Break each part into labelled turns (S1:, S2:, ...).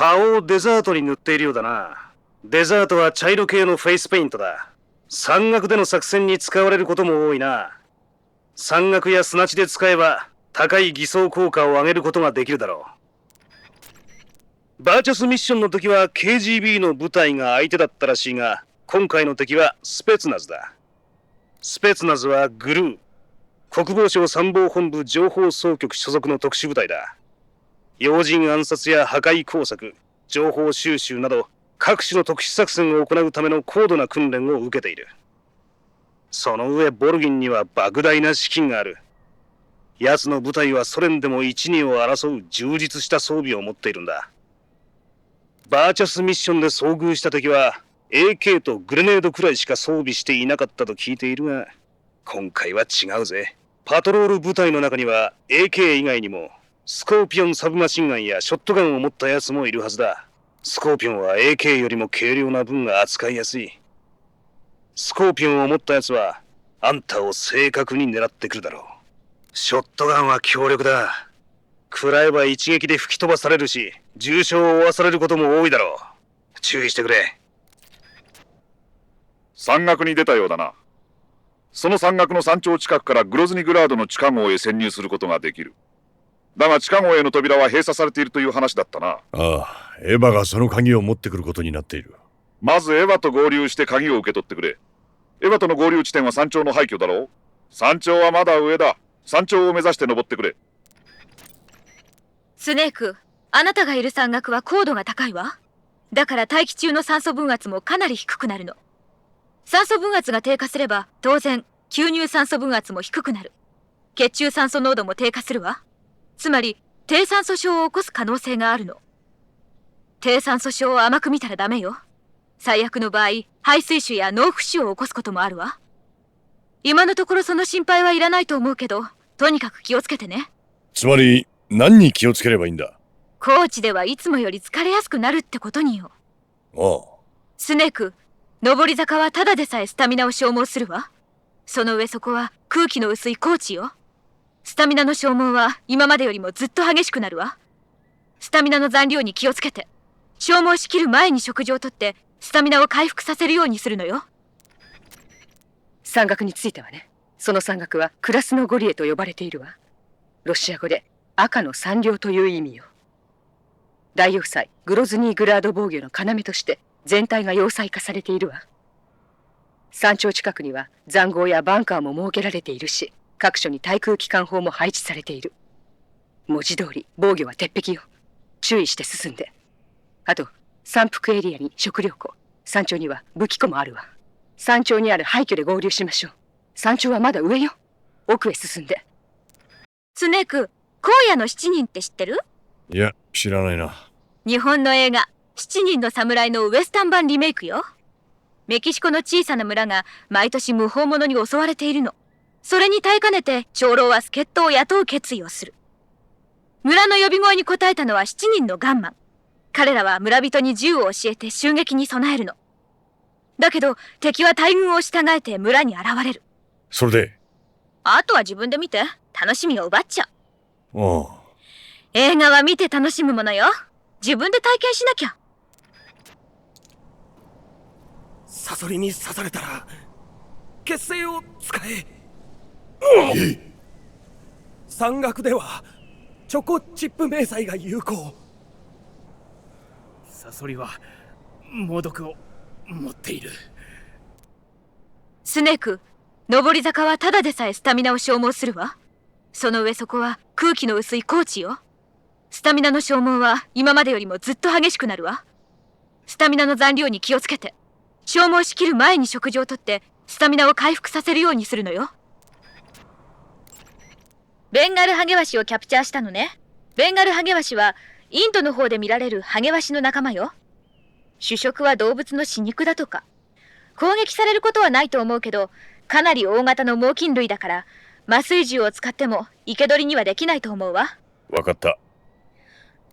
S1: 顔をデザートに塗っているようだな。デザートは茶色系のフェイスペイントだ。山岳での作戦に使われることも多いな。山岳や砂地で使えば高い偽装効果を上げることができるだろう。バーチャスミッションの時は KGB の部隊が相手だったらしいが、今回の敵はスペツナズだ。スペツナズはグルー、国防省参謀本部情報総局所属の特殊部隊だ。要人暗殺や破壊工作、情報収集など各種の特殊作戦を行うための高度な訓練を受けている。その上ボルギンには莫大な資金がある。奴の部隊はソ連でも一二を争う充実した装備を持っているんだ。バーチャスミッションで遭遇した敵は AK とグレネードくらいしか装備していなかったと聞いているが、今回は違うぜ。パトロール部隊の中には AK 以外にもスコーピオンサブマシンガンやショットガンを持った奴もいるはずだ。スコーピオンは AK よりも軽量な分が扱いやすい。スコーピオンを持った奴はあんたを正確に狙ってくるだろう。ショットガンは強力だ。食らえば一撃で吹き飛ばされるし、重傷を負わされることも多いだろう。注意してくれ。
S2: 山岳に出たようだな。その山岳の山頂近くからグロズニグラードの地下壕へ潜入することができる。だが地下壕への扉は閉鎖されているという話だったな。
S3: ああ、エヴァがその鍵を持ってくることになっている。
S2: まずエヴァと合流して鍵を受け取ってくれ。エヴァとの合流地点は山頂の廃墟だろう。山頂はまだ上だ。山頂を目指して登ってくれ。
S4: スネーク、あなたがいる山岳は高度が高いわ。だから大気中の酸素分圧もかなり低くなるの。酸素分圧が低下すれば当然吸入酸素分圧も低くなる。血中酸素濃度も低下するわ。つまり低酸素症を起こす可能性があるの。低酸素症を甘く見たらダメよ。最悪の場合、肺水腫や脳浮腫を起こすこともあるわ。今のところその心配はいらないと思うけど、とにかく気をつけてね。
S3: つまり何に気をつければいいんだ？
S4: 高地ではいつもより疲れやすくなるってことによ。
S3: ああ。
S4: スネーク、上り坂はただでさえスタミナを消耗するわ。その上そこは空気の薄い高地よ。スタミナの消耗は今までよりもずっと激しくなるわ。スタミナの残量に気をつけて。消耗しきる前に食事をとってスタミナを回復させるようにするのよ。
S5: 山岳についてはね、その山岳はクラスノゴリエと呼ばれているわ。ロシア語で赤の山稜という意味よ。大要塞グロズニーグラード防御の要として全体が要塞化されているわ。山頂近くには塹壕やバンカーも設けられているし、各所に対空機関砲も配置されている。文字通り防御は鉄壁よ。注意して進んで。あと山腹エリアに食料庫、山頂には武器庫もあるわ。山頂にある廃墟で合流しましょう。山頂はまだ上よ。奥へ進んで。
S4: スネーク、荒野の7人って知ってる？
S3: いや、知らないな。
S4: 日本の映画7人の侍のウエスタン版リメイクよ。メキシコの小さな村が毎年無法者に襲われているの。それに耐えかねて長老は助っ人を雇う決意をする。村の呼び声に応えたのは7人のガンマン。彼らは村人に銃を教えて襲撃に備えるの。だけど敵は大軍を従えて村に現れる。
S3: それで？
S4: あとは自分で見て楽しみを奪っちゃう。
S3: ああ。
S4: 映画は見て楽しむものよ。自分で体験しなきゃ。
S6: サソリに刺されたら血清を使え。山岳ではチョコチップ迷彩が有効。サソリは猛毒を持っている。
S4: スネーク、上り坂はただでさえスタミナを消耗するわ。その上そこは空気の薄い高地よ。スタミナの消耗は今までよりもずっと激しくなるわ。スタミナの残量に気をつけて。消耗しきる前に食事をとってスタミナを回復させるようにするのよ。ベンガルハゲワシをキャプチャーしたのね。ベンガルハゲワシはインドの方で見られるハゲワシの仲間よ。主食は動物の死肉だとか。攻撃されることはないと思うけど、かなり大型の猛禽類だから麻酔銃を使っても生け捕りにはできないと思うわ。
S3: わかった。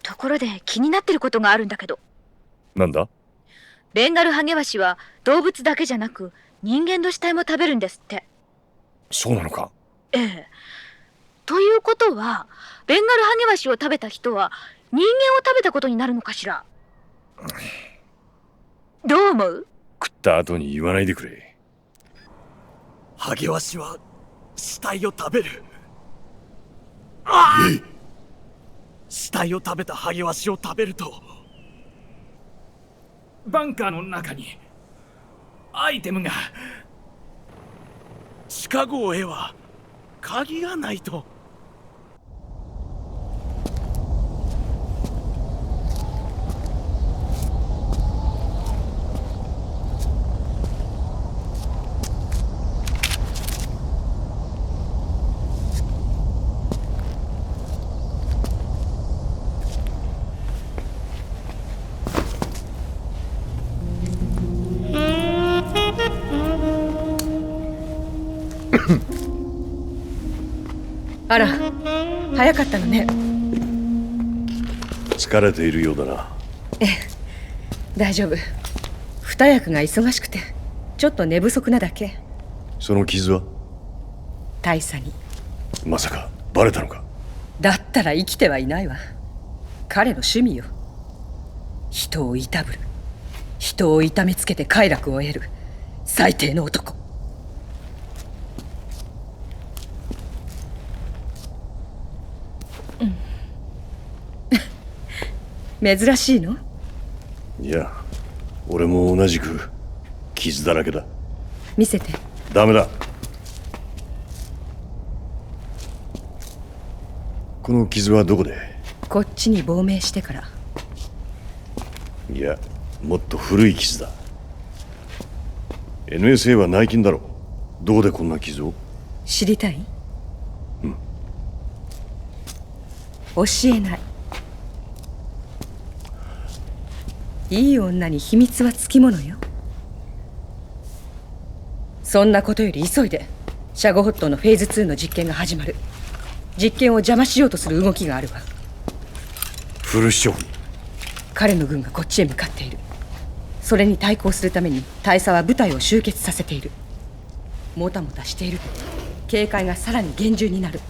S4: ところで気になってることがあるんだけど。
S3: なんだ？
S4: ベンガルハゲワシは動物だけじゃなく人間の死体も食べるんですって。
S3: そうなのか？
S4: ええ。ということはベンガルハゲワシを食べた人は人間を食べたことになるのかしら。どう思う？
S3: 食った後に言わないでくれ。
S6: ハゲワシは死体を食べる。ああ！死体を食べたハゲワシを食べるとバンカーの中にアイテムが。地下壕へは鍵がないと。
S5: あら、早かったのね。
S3: 疲れているようだな。
S5: 大丈夫。二役が忙しくてちょっと寝不足なだけ。
S3: その傷は
S5: 大佐に。
S3: まさかバレたのか？
S5: だったら生きてはいないわ。彼の趣味よ。人をいたぶる、人を痛めつけて快楽を得る最低の男。珍しいの？
S3: いや、俺も同じく傷だらけだ。
S5: 見せて。
S3: ダメだ。この傷はどこで？
S5: こっちに亡命してから。
S3: いや、もっと古い傷だ。 NSA は内勤だろ。どこでこんな傷を？
S5: 知りたい？
S3: うん。
S5: 教えない。いい女に秘密はつきものよ。そんなことより急いで。シャゴホットのフェーズ2の実験が始まる。実験を邪魔しようとする動きがあるわ。
S3: フルシチョフ。
S5: 彼の軍がこっちへ向かっている。それに対抗するために大佐は部隊を集結させている。もたもたしていると警戒がさらに厳重になる。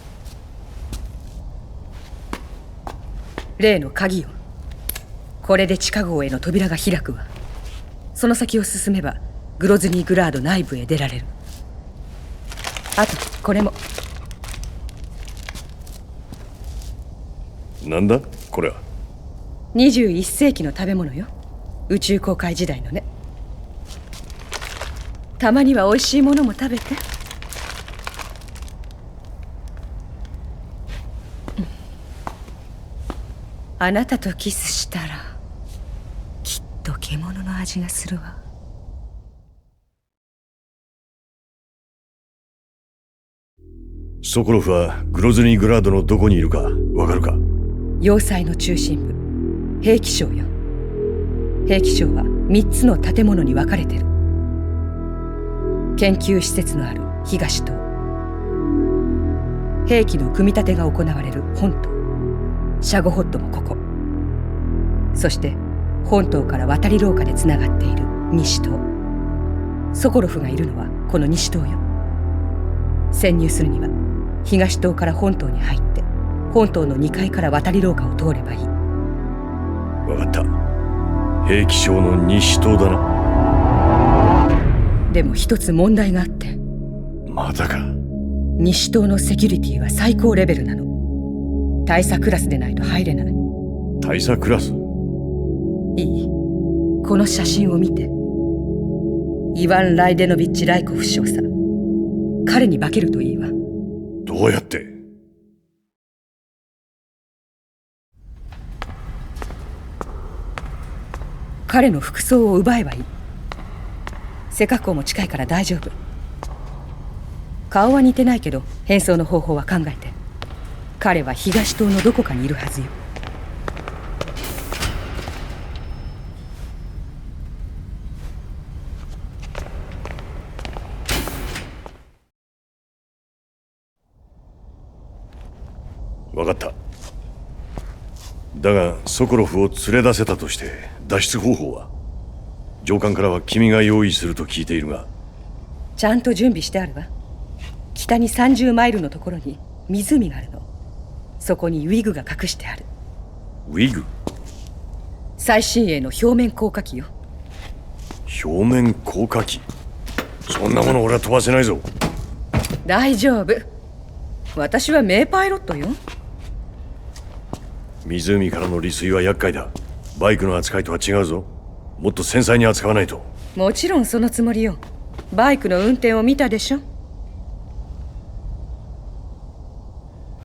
S5: 例の鍵よ。これで地下壕への扉が開くわ。その先を進めばグロズニーグラード内部へ出られる。あとこれも。
S3: なんだこれは？21
S5: 世紀の食べ物よ。宇宙航海時代のね。たまには美味しいものも食べて。あなたとキスしたらきっと獣の味がするわ。
S3: ソコロフはグロズニーグラードのどこにいるかわかるか？
S5: 要塞の中心部、兵器省よ。兵器省は3つの建物に分かれてる。研究施設のある東棟、兵器の組み立てが行われる本島、シャゴホットもここ。そして本島から渡り廊下でつながっている西棟。ソコロフがいるのはこの西棟よ。潜入するには東棟から本島に入って本島の2階から渡り廊下を通ればいい。
S3: わかった。兵器省の西棟だな。
S5: でも一つ問題があって。
S3: またか。
S5: 西棟のセキュリティは最高レベルなの。大佐クラスでないと入れない。
S3: 大佐クラス？
S5: いい？この写真を見て。イワン・ライデノビッチ・ライコフ少佐。彼に化けるといいわ。
S3: どうやって？
S5: 彼の服装を奪えばいい。背格好も近いから大丈夫。顔は似てないけど変装の方法は考えて。彼は東棟のどこかにいるはずよ。
S3: わかった。だがソコロフを連れ出せたとして脱出方法は？上官からは君が用意すると聞いているが。
S5: ちゃんと準備してあるわ。北に30マイルのところに湖があるの。そこにウィグが隠してある。
S3: ウィグ？
S5: 最新鋭の表面降下機よ。
S3: 表面降下機。そんなもの俺は飛ばせないぞ。
S5: 大丈夫。私は名パイロットよ。
S3: 湖からの利水は厄介だ。バイクの扱いとは違うぞ。もっと繊細に扱わないと。
S5: もちろんそのつもりよ。バイクの運転を見たでしょ。